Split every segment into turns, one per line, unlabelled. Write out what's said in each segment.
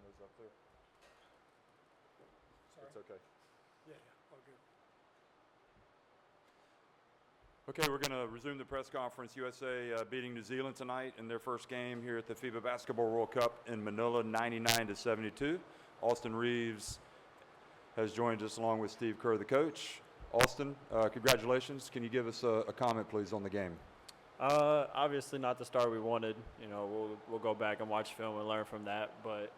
those up there.
Sorry?
It's okay.
Yeah, all good.
Okay, we're going to resume the press conference. USA beating New Zealand tonight in their first game here at the FIBA Basketball World Cup in Manila, 99-72. Austin Reaves has joined us along with Steve Kerr, the coach. Austin, congratulations. Can you give us a comment, please, on the game?
Obviously not the start we wanted. You know, we'll go back and watch film and learn from that. But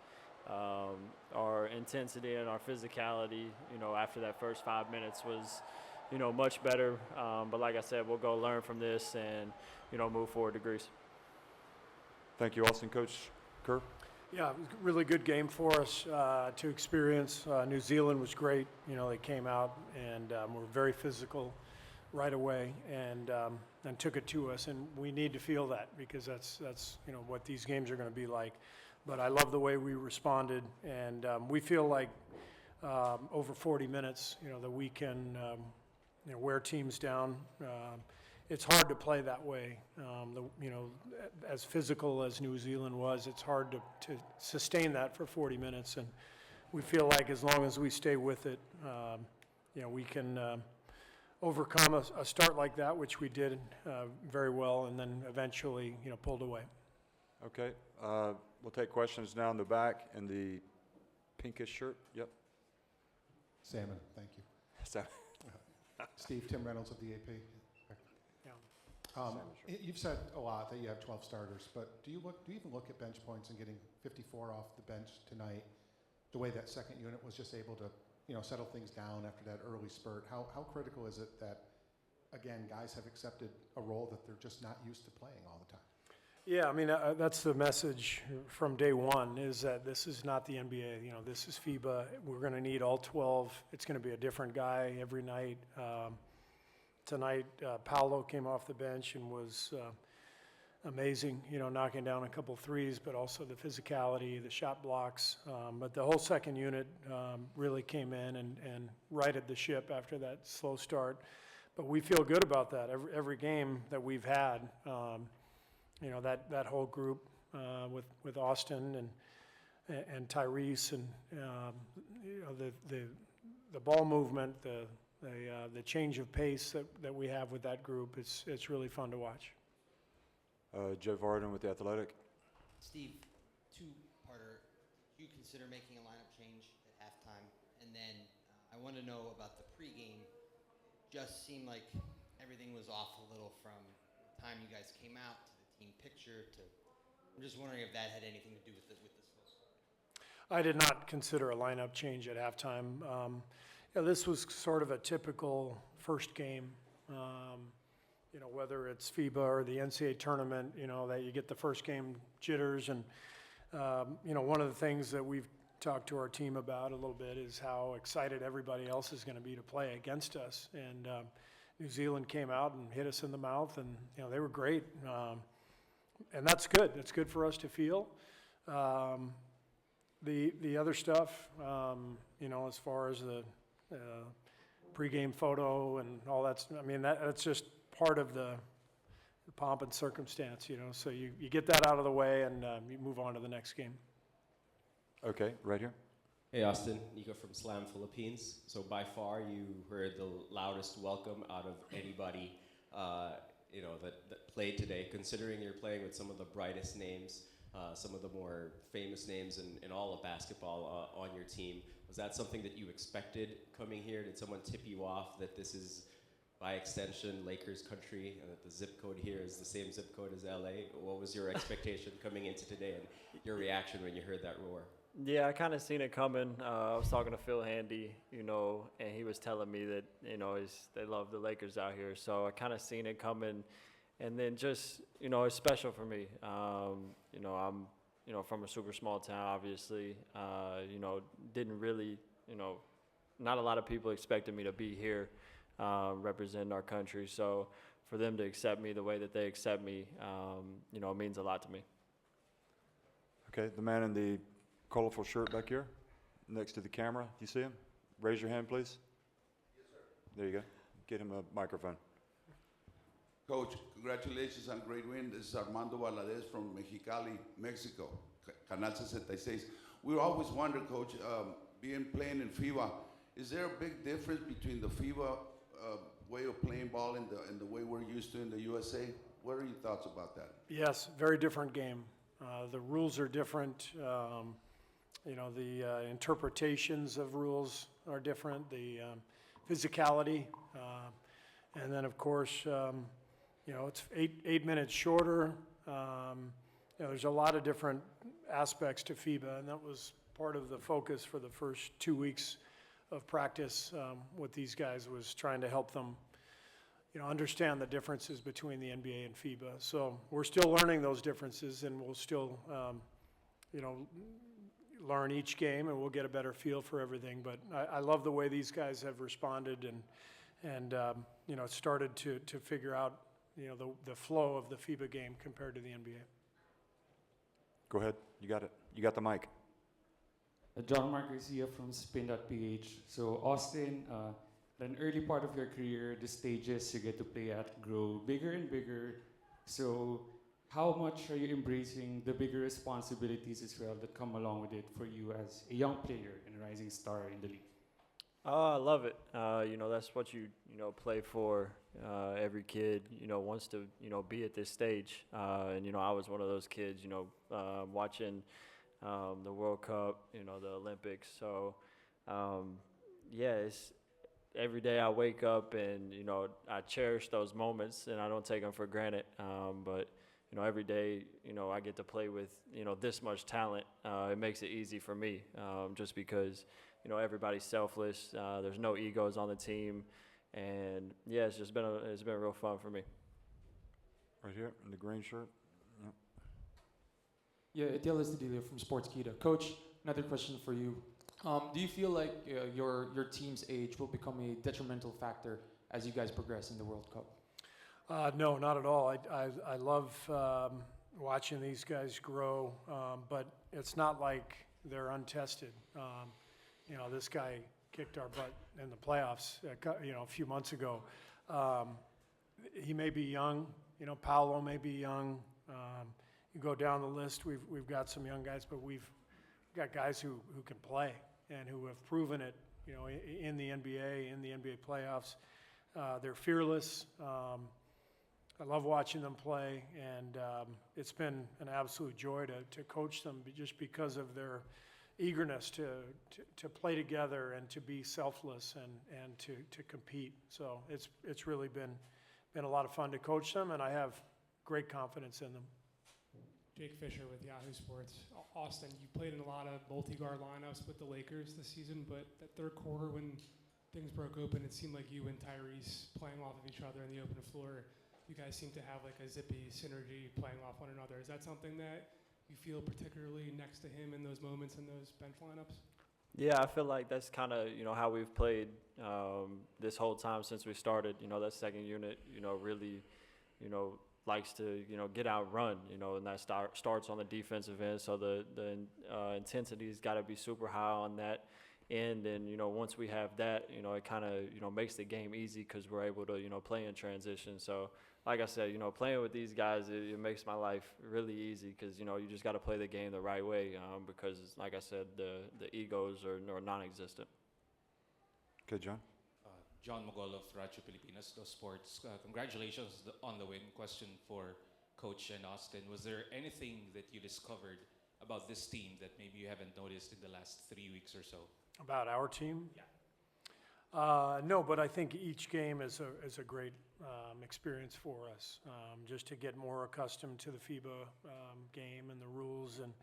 our intensity and our physicality, you know, after that first 5 minutes was, you know, much better. But like I said, we'll go learn from this and, you know, move forward to Greece.
Thank you, Austin. Coach Kerr?
Yeah, it was a really good game for us to experience. New Zealand was great. You know, they came out and were very physical right away and took it to us. And we need to feel that because that's you know what these games are going to be like. But I love the way we responded, and we feel like over 40 minutes, you know, that we can you know, wear teams down. It's hard to play that way. You know, as physical as New Zealand was, it's hard to sustain that for 40 minutes. And we feel like as long as we stay with it, you know, we can overcome a start like that, which we did very well, and then eventually, you know, pulled away.
Okay. We'll take questions now in the back in the pinkish shirt. Yep.
Salmon, thank you.
So,
Steve, Tim Reynolds of the AP. You've said a lot that you have 12 starters, but do you even look at bench points and getting 54 off the bench tonight, the way that second unit was just able to, you know, settle things down after that early spurt? How critical is it that, again, guys have accepted a role that they're just not used to playing all the time?
Yeah, I mean, that's the message from day one, is that this is not the NBA. You know, this is FIBA. We're going to need all 12. It's going to be a different guy every night. Tonight, Paolo came off the bench and was amazing, you know, knocking down a couple threes, but also the physicality, the shot blocks. But the whole second unit really came in and righted the ship after that slow start. But we feel good about that. Every game that we've had, you know, that whole group with Austin and Tyrese and you know, the ball movement, the change of pace that we have with that group, it's really fun to watch.
Joe Varden with The Athletic.
Steve, two-parter. Do you consider making a lineup change at halftime? And then I want to know about the pregame. Just seemed like everything was off a little from the time you guys came out to the team picture to. I'm just wondering if that had anything to do with this slow start.
I did not consider a lineup change at halftime. Yeah, this was sort of a typical first game. You know, whether it's FIBA or the NCAA tournament, you know, that you get the first game jitters. And, you know, one of the things that we've talked to our team about a little bit is how excited everybody else is going to be to play against us. And New Zealand came out and hit us in the mouth, and, you know, they were great. And that's good. That's good for us to feel. The other stuff, you know, as far as the pregame photo and all that, I mean, that's just part of the pomp and circumstance, you know. So you get that out of the way and you move on to the next game.
Okay, right here.
Hey, Austin. Nico from Slam Philippines. So by far, you heard the loudest welcome out of anybody, you know, that played today. Considering you're playing with some of the brightest names, some of the more famous names in all of basketball on your team, was that something that you expected coming here? Did someone tip you off that this is, by extension, Lakers country, and that the zip code here is the same zip code as LA? What was your expectation coming into today and your reaction when you heard that roar?
Yeah, I kind of seen it coming. I was talking to Phil Handy, you know, and he was telling me that, you know, they love the Lakers out here. So I kind of seen it coming. And then just, you know, it's special for me. You know, I'm, you know, from a super small town, obviously. You know, didn't really, you know, not a lot of people expected me to be here representing our country. So for them to accept me the way that they accept me, you know, it means a lot to me.
Okay, the man in the colorful shirt back here next to the camera. Do you see him? Raise your hand, please.
Yes, sir.
There you go. Get him a microphone.
Coach, congratulations on a great win. This is Armando Valadez from Mexicali, Mexico, Canal 66. We always wonder, Coach, playing in FIBA, is there a big difference between the FIBA way of playing ball and the way we're used to in the USA? What are your thoughts about that?
Yes, very different game. The rules are different. The interpretations of rules are different. The physicality, and then of course, it's 8 minutes shorter. There's a lot of different aspects to FIBA, and that was part of the focus for the first 2 weeks of practice with these guys, was trying to help them, understand the differences between the NBA and FIBA. So we're still learning those differences, and we'll still, learn each game, and we'll get a better feel for everything. But I love the way these guys have responded and started to figure out, the flow of the FIBA game compared to the NBA.
Go ahead. You got it. You got the mic.
John Marcus here from spin.ph. So Austin, an early part of your career, the stages you get to play at grow bigger and bigger. So how much are you embracing the bigger responsibilities as well that come along with it for you as a young player and a rising star in the league?
I love it. That's what you play for. Every kid, wants to, be at this stage. And I was one of those kids, watching the World Cup, the Olympics. So, it's every day I wake up and, I cherish those moments and I don't take them for granted. But every day, I get to play with, this much talent. It makes it easy for me, just because, everybody's selfless. There's no egos on the team, and it's just been real fun for me.
Right here in the green shirt. Yep.
Yeah, Etiel Estudillo from Sportskeeda. Coach, another question for you. Do you feel like your team's age will become a detrimental factor as you guys progress in the World Cup?
No, not at all. I love watching these guys grow, but it's not like they're untested. This guy kicked our butt in the playoffs, a few months ago. He may be young. Paolo may be young. You go down the list. We've got some young guys, but we've got guys who can play and who have proven it. In the NBA playoffs, they're fearless. I love watching them play, and it's been an absolute joy to coach them, just because of their eagerness to play together and to be selfless and to compete. So it's really been a lot of fun to coach them, and I have great confidence in them.
Jake Fisher with Yahoo Sports. Austin, you played in a lot of multi-guard lineups with the Lakers this season, but that third quarter when things broke open, it seemed like you and Tyrese playing off of each other in the open floor, you guys seem to have like a zippy synergy playing off one another. Is that something that you feel particularly next to him in those moments in those bench lineups?
Yeah, I feel like that's kind of, how we've played this whole time since we started. That second unit, really, likes to, get outrun, and that starts on the defensive end. So the intensity's got to be super high on that end. And, once we have that, it kind of, makes the game easy because we're able to, play in transition. So, like I said, playing with these guys, it makes my life really easy because, you just got to play the game the right way because, like I said, the egos are non-existent.
Okay, John.
John Mogol of Radyo Pilipinas, Dos Sports. Congratulations on the win. Question for Coach and Austin. Was there anything that you discovered about this team that maybe you haven't noticed in the last 3 weeks or so?
About our team?
Yeah.
No, but I think each game is a great experience for us, just to get more accustomed to the FIBA game and the rules. And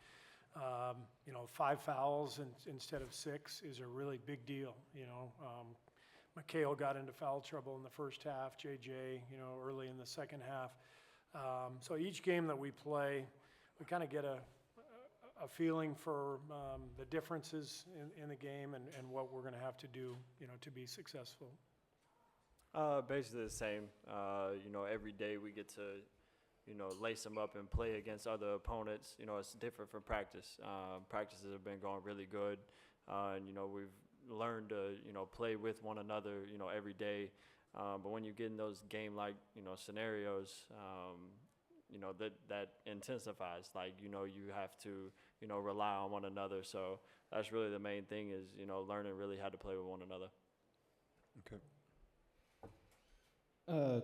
5 fouls instead of 6 is a really big deal. McHale got into foul trouble in the first half, JJ, early in the second half. So each game that we play, we kind of get a feeling for the differences in the game and what we're going to have to do, to be successful.
Basically the same. Every day we get to, lace them up and play against other opponents. It's different from practice. Practices have been going really good, and we've learned to play with one another every day. But when you get in those game-like scenarios, that intensifies. Like you have to rely on one another. So that's really the main thing is, learning really how to play with one another.
Okay.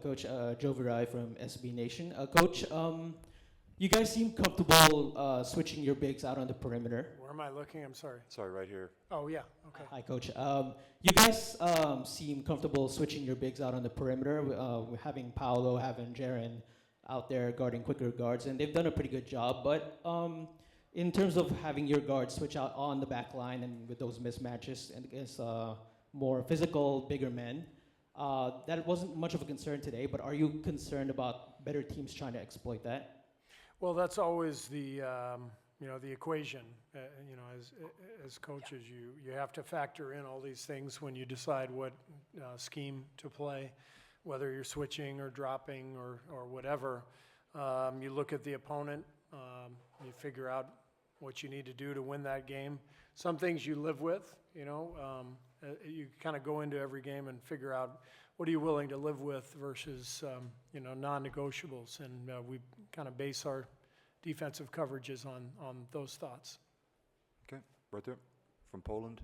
Coach Joe Virai from SB Nation. Coach, you guys seem comfortable switching your bigs out on the perimeter.
Where am I looking? I'm sorry.
Sorry, right here.
Oh, yeah, okay.
Hi, Coach. You guys seem comfortable switching your bigs out on the perimeter. We're having Paolo, having Jaren out there guarding quicker guards, and they've done a pretty good job. But in terms of having your guards switch out on the back line and with those mismatches and against more physical, bigger men, that wasn't much of a concern today, but are you concerned about better teams trying to exploit that?
Well, that's always the the equation. As coaches, you have to factor in all these things when you decide what scheme to play, whether you're switching or dropping or whatever. You look at the opponent, you figure out what you need to do to win that game. Some things you live with, you kind of go into every game and figure out what are you willing to live with versus, non-negotiables. And we kind of base our defensive coverages on those thoughts.
Okay, right there, from Poland.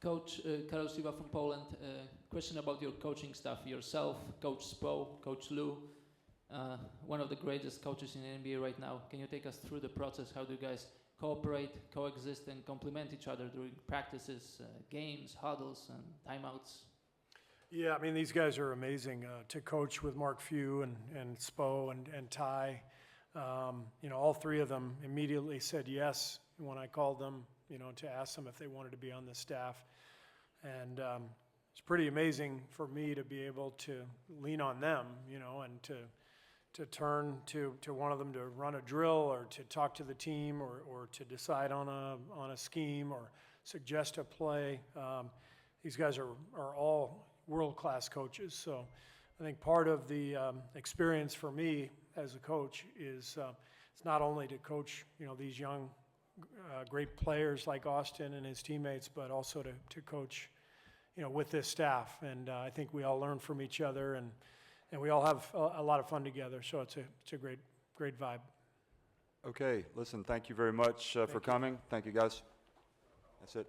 Coach Karol Siwa from Poland. Question about your coaching staff, yourself, Coach Spo, Coach Lou, one of the greatest coaches in the NBA right now. Can you take us through the process? How do you guys cooperate, coexist, and complement each other during practices, games, huddles, and timeouts?
Yeah, I mean, these guys are amazing. To coach with Mark Few and Spo and Ty, all three of them immediately said yes when I called them, to ask them if they wanted to be on the staff. And it's pretty amazing for me to be able to lean on them, and to turn to one of them to run a drill or to talk to the team or to decide on a scheme or suggest a play. These guys are all world-class coaches. So I think part of the experience for me as a coach is it's not only to coach, these young, great players like Austin and his teammates, but also to coach, with this staff. And I think we all learn from each other, and we all have a lot of fun together. So it's a great vibe.
Okay, listen, thank you very much for coming. Thank you, guys. That's it.